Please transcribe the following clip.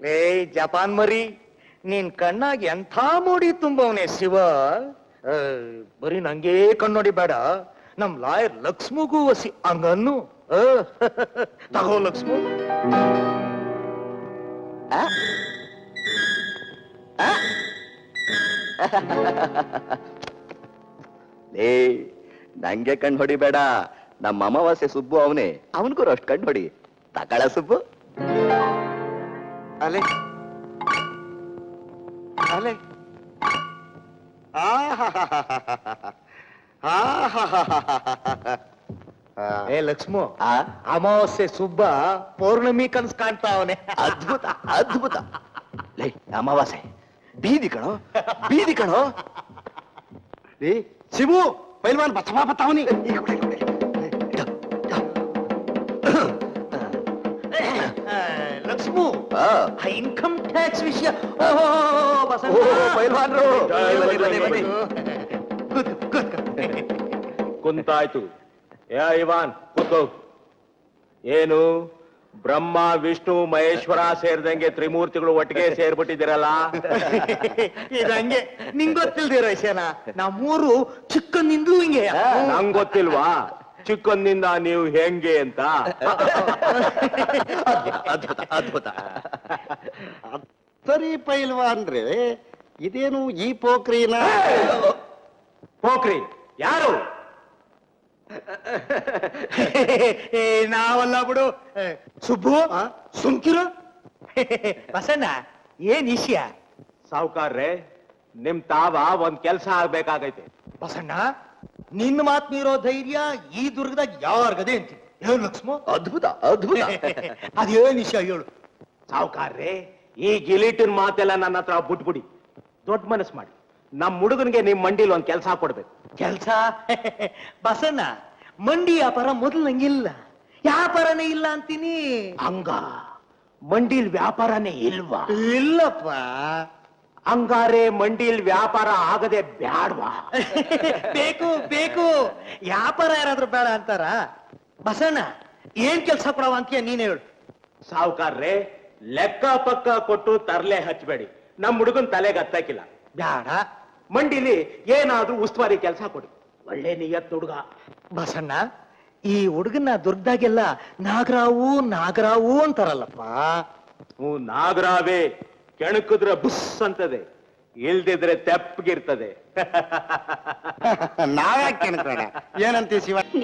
ಲೇ ಜಪಾನ್ ಮರಿ, ನೀನ್ ಕಣ್ಣಾಗಿ ಎಂಥ ಮೋಡಿ ತುಂಬವನೇ ಶಿವ. ಬರೀ ನಂಗೇ ಕಣ್ಣೊಡಿ ಬೇಡ, ನಮ್ ಲಾಯರ್ ಲಕ್ಷ್ಮಗೂ ವಸಿ ಹಂಗನ್ನು. ತಗೋ ಲಕ್ಷ್ಮು. ಲೇ ನಂಗೆ ಕಣ್ ಹೊಡಿಬೇಡ, ನಮ್ಮ ಅಮಾವಾಸ್ಯೆ ಸುಬ್ಬು ಅವನೇ, ಅವನ್ಗೂ ಅಷ್ಟು ಕಣ್ ಹೊಡಿ. ತಕಳ ಸುಬ್ಬು. ಅಲೆ ಅಲೆ ಏ ಲಕ್ಷ್ಮು, ಅಮಾವಾಸ್ಯೆ ಸುಬ್ಬ ಪೌರ್ಣಮಿ ಕನ್ಸ್ ಕಾಣ್ತಾ ಅವನೇ. ಅದ್ಭುತ ಅದ್ಭುತ. ಲೇ ಅಮಾವಾಸ್ಯೆ ಬೀದಿ ಕಣೋ, ಬೀದಿ ಕಣೋ. ಲೇ ಶಿವು, ಪೈಲ್ವಾನ್ ಬಸವ ಬತ್ತಾವನಿ. ಲಕ್ಷ್ಮು, ಇನ್ಕಮ್ ಟ್ಯಾಕ್ಸ್ ವಿಷಯ. ಪೈಲ್ವಾನ್ರು ಕುಂತಾಯ್ತು. ಇವಾನ್ ಕೂತು. ಏನು ಬ್ರಹ್ಮ ವಿಷ್ಣು ಮಹೇಶ್ವರ ಸೇರಿದಂಗೆ ತ್ರಿಮೂರ್ತಿಗಳು ಒಟ್ಟಿಗೆ ಸೇರ್ಬಿಟ್ಟಿದ್ದೀರಲ್ಲ? ಇದಂಗೆ ನಿಂಗ್ ಗೊತ್ತಿಲ್ದಿರ ವಿಷಯನ, ನಮ್ಮೂರು ಚಿಕ್ಕಂದಿಂದಲೂ ಹಿಂಗೆ. ನಂಗ್ ಗೊತ್ತಿಲ್ವಾ ಚಿಕ್ಕಂದಿಂದ ನೀವು ಹೆಂಗೆ ಅಂತ? ಅದ್ಭುತ ಅದ್ಭುತ. ಸರಿ ಪೈಲ್ವಾನ್ರೆ, ಇದೇನು ಈ ಪೋಖ್ರಿನ? ಪೋಖ್ರಿ ಯಾರು? ನಾವಲ್ಲ ಬಿಡು. ಸುಬ್ಬು ಸುಮ್ಕಿರು. ಬಸಣ್ಣ, ಏನ್ ವಿಷಯ? ಸಾವುಕಾರ್ರೆ, ನಿಮ್ ತಾವ ಒಂದ್ ಕೆಲ್ಸ ಆಗ್ಬೇಕಾಗೈತೆ. ಬಸಣ್ಣ, ನಿನ್ನ ಮಾತ್ ಮೀರೋ ಧೈರ್ಯ ಈ ದುರ್ಗದಾಗ ಯಾರ್ಗದೆ ಅಂತೀನಿ. ಹೇಳು ಲಕ್ಷ್ಮ. ಅದ್ಭುತ ಅದ್ಭುತ. ಅದೇನ್ ವಿಷಯ ಹೇಳು. ಸಾವುಕಾರ್ರೆ, ಈ ಗಿಲೀಟಿನ ಮಾತೆಲ್ಲ ನನ್ನ ಹತ್ರ ಬಿಟ್ಬಿಡಿ. ದೊಡ್ಡ ಮನಸ್ ಮಾಡಿ ನಮ್ ಹುಡುಗನ್ಗೆ ನಿಮ್ ಮಂಡಿಲ್ ಒಂದ್ ಕೆಲ್ಸ ಕೊಡ್ಬೇಕು. ಕೆಲ್ಸ? ಬಸಣ್ಣ, ಮಂಡಿ ವ್ಯಾಪಾರ ಮೊದಲು ನಂಗಿಲ್ಲ, ವ್ಯಾಪಾರನೇ ಇಲ್ಲ ಅಂತೀನಿ. ಹಂಗ ಮಂಡಿಲ್ ವ್ಯಾಪಾರನೇ ಇಲ್ವಾ? ಇಲ್ಲಪ್ಪ. ಹಂಗಾರೆ ಮಂಡಿಲ್ ವ್ಯಾಪಾರ ಆಗದೆ ಬ್ಯಾಡ್ವಾ? ಬೇಕು ಬೇಕು, ವ್ಯಾಪಾರ ಯಾರಾದ್ರೂ ಬೇಡ ಅಂತಾರ? ಬಸಣ್ಣ, ಏನ್ ಕೆಲ್ಸ ಕೊಡವ ಅಂತೀಯ ನೀನ್ ಹೇಳು. ಸಾವುಕಾರ್ರೆ, ಲೆಕ್ಕ ಪಕ್ಕ ಕೊಟ್ಟು ತರ್ಲೆ ಹಚ್ಬೇಡಿ. ನಮ್ ಹುಡುಗನ್ ತಲೆಗೆ ಹತ್ತಾಕಿಲ್ಲ. ಬೇಡ. ಮಂಡಿಲಿ ಏನಾದ್ರೂ ಉಸ್ತುವಾರಿ ಕೆಲಸ ಕೊಡಿ. ಒಳ್ಳೆ ನಿಯತ್ ಹುಡುಗ. ಬಸಣ್ಣ, ಈ ಹುಡುಗನ ದುರ್ಗದಾಗೆಲ್ಲ ನಾಗರಾವು ನಾಗರಾವು ಅಂತಾರಲ್ಲಪ್ಪ. ನಾಗರಾವೇ, ಕೆಣಕಿದ್ರೆ ಬುಸ್ ಅಂತದೆ, ಇಲ್ದಿದ್ರೆ ತೆಪ್ಪಗಿರ್ತದೆ. ನಾವ್ಯಾಕೆ ಏನಂತೀವಿ ಶಿವ?